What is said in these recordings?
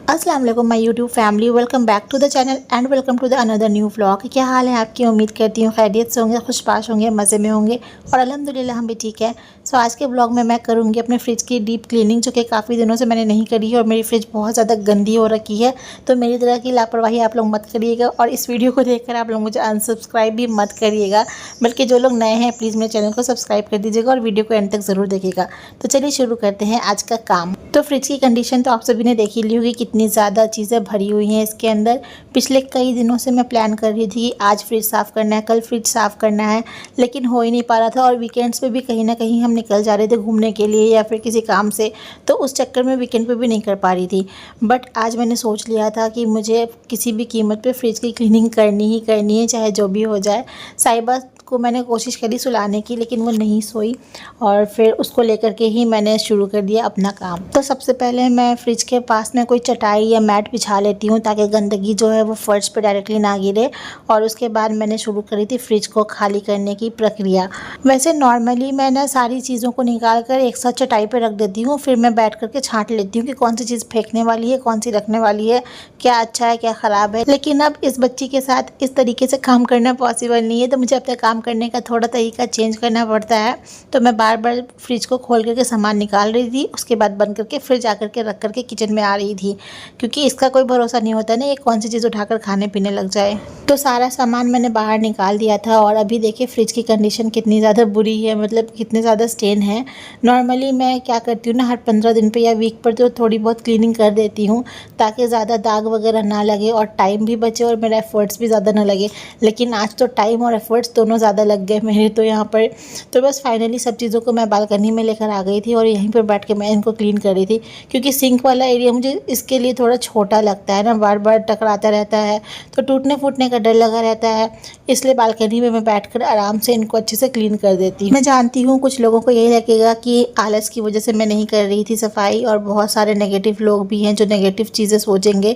अस्सलाम वालेकुम my YouTube family, welcome back to the channel and welcome to the another new vlog. क्या हाल है आपकी? उम्मीद करती हूँ खैरियत से होंगे, खुशबाश होंगे, मज़े में होंगे और अल्हम्दुलिल्लाह हम भी ठीक है। सो आज के व्लॉग में मैं करूँगी अपने फ्रिज की डीप क्लीनिंग, जो कि काफ़ी दिनों से मैंने नहीं करी है और मेरी फ्रिज बहुत ज़्यादा गंदी हो रखी है। तो मेरी तरह की लापरवाही आप लोग मत करिएगा और इस वीडियो को देखकर आप लोग मुझे अनसब्सक्राइब भी मत करिएगा, बल्कि जो लोग नए हैं प्लीज़ मेरे चैनल को सब्सक्राइब कर दीजिएगा और वीडियो को एंड तक ज़रूर देखिएगा। तो चलिए शुरू करते हैं आज का काम। तो फ्रिज की कंडीशन तो आप सभी ने देख ही ली होगी, कितनी ज़्यादा चीज़ें भरी हुई हैं इसके अंदर। पिछले कई दिनों से मैं प्लान कर रही थी कि आज फ्रिज साफ़ करना है, कल फ्रिज साफ़ करना है, लेकिन हो ही नहीं पा रहा था। और वीकेंड्स पे भी कहीं ना कहीं हम निकल जा रहे थे घूमने के लिए या फिर किसी काम से, तो उस चक्कर में वीकेंड पे भी नहीं कर पा रही थी। बट आज मैंने सोच लिया था कि मुझे किसी भी कीमत पे फ्रिज की क्लीनिंग करनी ही करनी है, चाहे जो भी हो जाए। साहिबा को मैंने कोशिश करी सुलाने की, लेकिन वो नहीं सोई और फिर उसको लेकर के ही मैंने शुरू कर दिया अपना काम। तो सबसे पहले मैं फ्रिज के पास में कोई चटाई या मैट बिछा लेती हूँ ताकि गंदगी जो है वो फर्श पे डायरेक्टली ना गिरे। और उसके बाद मैंने शुरू करी थी फ्रिज को खाली करने की प्रक्रिया। वैसे नॉर्मली मैं ना सारी चीज़ों को निकाल कर एक साथ चटाई पर रख देती हूँ, फिर मैं बैठ करके छांट लेती हूँ कि कौन सी चीज़ फेंकने वाली है, कौन सी रखने वाली है, क्या अच्छा है क्या ख़राब है। लेकिन अब इस बच्ची के साथ इस तरीके से काम करना पॉसिबल नहीं है, तो मुझे अपना काम करने का थोड़ा तरीका चेंज करना पड़ता है। तो मैं बार बार फ्रिज को खोल करके सामान निकाल रही थी, उसके बाद बंद करके फिर जा करके रख करके किचन में आ रही थी, क्योंकि इसका कोई भरोसा नहीं होता ना, ये कौन सी चीज़ उठाकर खाने पीने लग जाए। तो सारा सामान मैंने बाहर निकाल दिया था और अभी देखिए फ्रिज की कंडीशन कितनी ज़्यादा बुरी है, मतलब कितने ज़्यादा स्टेन है। नॉर्मली मैं क्या करती हूँ ना, हर 15 दिन पर या वीक पर तो थोड़ी बहुत क्लीनिंग कर देती हूँ, ताकि ज़्यादा दाग वगैरह ना लगे और टाइम भी बचे और मेरा एफर्ट्स भी ज़्यादा ना लगे। लेकिन आज तो टाइम और एफर्ट्स दोनों ज़्यादा लग गए मेरे तो यहाँ पर। तो बस फाइनली सब चीज़ों को मैं बालकनी में लेकर आ गई थी और यहीं पर बैठ के मैं इनको क्लीन कर रही थी, क्योंकि सिंक वाला एरिया मुझे इसके लिए थोड़ा छोटा लगता है ना, बार बार टकराता रहता है तो टूटने फूटने का डर लगा रहता है। इसलिए बालकनी में मैं बैठकर आराम से इनको अच्छे से क्लीन कर देती हूँ। मैं जानती हूँ कुछ लोगों को यही लगेगा कि आलस की वजह से मैं नहीं कर रही थी सफाई, और बहुत सारे नेगेटिव लोग भी हैं जो नेगेटिव चीज़ें सोचेंगे।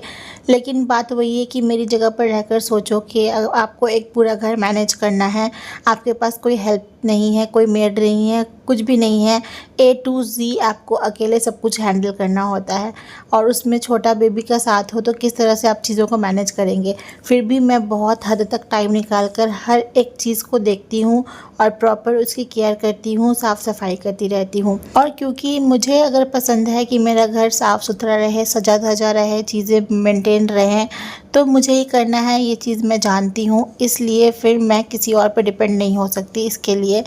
लेकिन बात वही है कि मेरी जगह पर रहकर सोचो कि आपको एक पूरा घर मैनेज करना है, आपके पास कोई हेल्प नहीं है, कोई मेड नहीं है, कुछ भी नहीं है, A to Z आपको अकेले सब कुछ हैंडल करना होता है। और उसमें छोटा बेबी का साथ हो तो किस तरह से आप चीज़ों को मैनेज करेंगे। फिर भी मैं बहुत हद तक टाइम निकाल कर हर एक चीज़ को देखती हूँ और प्रॉपर उसकी केयर करती हूँ, साफ़ सफाई करती रहती हूँ। और क्योंकि मुझे अगर पसंद है कि मेरा घर साफ़ सुथरा रहे, सजा धजा रहे, चीज़ें मेंटेन रहें, तो मुझे ही करना है, ये चीज़ मैं जानती हूँ। इसलिए फिर मैं किसी और पर डिपेंड नहीं हो सकती इसके लिए।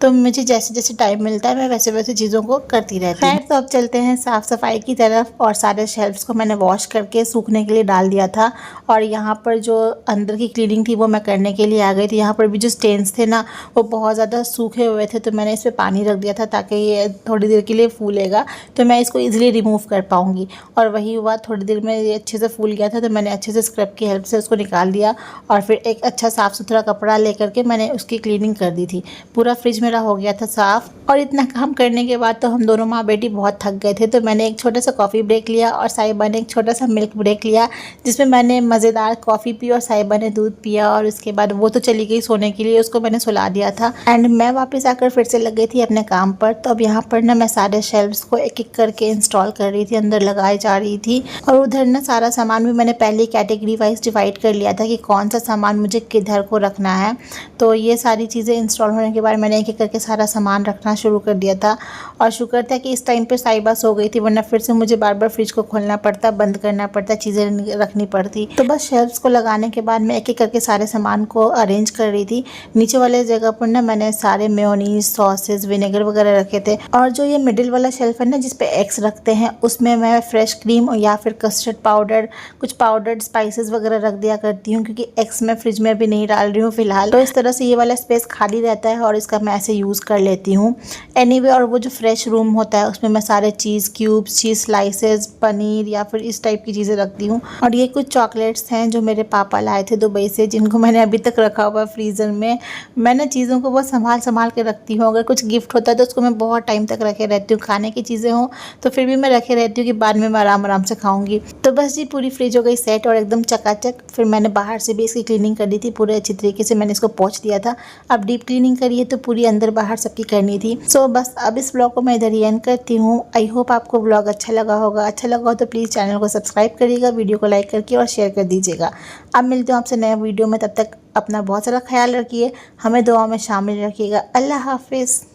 तो मुझे जैसे जैसे टाइम मिलता है मैं वैसे वैसे चीज़ों को करती रहती हूँ। खैर, तो अब चलते हैं साफ़ सफाई की तरफ। और सारे शेल्फ्स को मैंने वॉश करके सूखने के लिए डाल दिया था और यहाँ पर जो अंदर की क्लीनिंग थी वो मैं करने के लिए आ गई थी। यहाँ पर भी जो स्टेन्स थे ना वो बहुत ज़्यादा सूखे हुए थे, तो मैंने इस पर पानी रख दिया था ताकि ये थोड़ी देर के लिए फूलेगा तो मैं इसको ईजिली रिमूव कर पाऊँगी। और वही हुआ, थोड़ी देर में ये अच्छे से फूल गया था तो मैंने अच्छे से स्क्रब की हेल्प से उसको निकाल दिया और फिर एक अच्छा साफ़ सुथरा कपड़ा ले करके मैंने उसकी क्लीनिंग कर दी थी। पूरा फ्रिज मेरा हो गया था साफ़। और इतना काम करने के बाद तो हम दोनों माँ बेटी बहुत थक गए थे, तो मैंने एक छोटा सा कॉफ़ी ब्रेक लिया और साहिबा ने एक छोटा सा मिल्क ब्रेक लिया, जिसमें मैंने मज़ेदार कॉफ़ी पी और साहिबा ने दूध पिया। और उसके बाद वो तो चली गई सोने के लिए, उसको मैंने सुला दिया था एंड मैं वापस आकर फिर से लग गई थी अपने काम पर। तो अब यहाँ पर ना मैं सारे शेल्फ्स को एक एक करके इंस्टॉल कर रही थी, अंदर लगाई जा रही थी। और उधर ना सारा सामान भी मैंने पहले कैटेगरी वाइज डिवाइड कर लिया था कि कौन सा सामान मुझे किधर को रखना है। तो ये सारी चीज़ें इंस्टॉल होने के बाद मैंने एक एक करके सारा सामान रखना शुरू कर दिया था। और शुक्र था कि इस टाइम पे साहिबा सो गई थी, वरना फिर से मुझे बार बार फ्रिज को खोलना पड़ता, बंद करना पड़ता, चीज़ें रखनी पड़ती। तो बस शेल्फ्स को लगाने के बाद मैं एक एक करके सारे सामान को अरेंज कर रही थी। नीचे वाले जगह पर ना मैंने सारे मेयोनीज, सॉसेज, विनेगर वगैरह रखे थे। और जो ये मिडिल वाला शेल्फ है ना जिसपे एग्स रखते हैं, उसमें मैं फ्रेश क्रीम या फिर कस्टर्ड पाउडर, कुछ पाउडर्ड स्पाइसेस वगैरह रख दिया करती हूँ, क्योंकि एग्स मैं फ्रिज में अभी नहीं डाल रही हूँ फिलहाल। तो इस तरह से ये वाला स्पेस खाली रहता है और इसका मैं ऐसे यूज़ कर लेती हूँ एनीवे। और वो जो फ्रेश रूम होता है उसमें मैं सारे चीज़ क्यूब्स, चीज़ स्लाइसेस, पनीर या फिर इस टाइप की चीज़ें रखती हूँ। और ये कुछ चॉकलेट्स हैं जो मेरे पापा लाए थे दुबई से, जिनको मैंने अभी तक रखा हुआ फ्रीज़र में। मैंने चीज़ों को बहुत संभाल के रखती हूँ। अगर कुछ गिफ्ट होता है तो उसको मैं बहुत टाइम तक रखे रहती हूँ। खाने की चीज़ें हों तो फिर भी मैं रखे रहती हूँ कि बाद में मैं आराम से खाऊंगी। तो बस जी पूरी फ्रिज हो गई सेट और एकदम चकाचक। फिर मैंने बाहर से भी इसकी क्लीनिंग कर दी थी, पूरे अच्छी तरीके से मैंने इसको पोंछ दिया था। अब डीप क्लीनिंग करिए तो पूरी अंदर बाहर सबकी करनी थी। सो बस अब इस ब्लॉग को मैं इधर ही एंड करती हूँ। आई होप आपको ब्लॉग अच्छा लगा होगा। अच्छा लगा हो तो प्लीज़ चैनल को सब्सक्राइब करिएगा, वीडियो को लाइक करके और शेयर कर दीजिएगा। अब मिलते हो आपसे नए वीडियो में, तब तक अपना बहुत सारा ख्याल रखिए, हमें दुआ में शामिल रखिएगा। अल्लाह हाफिज़।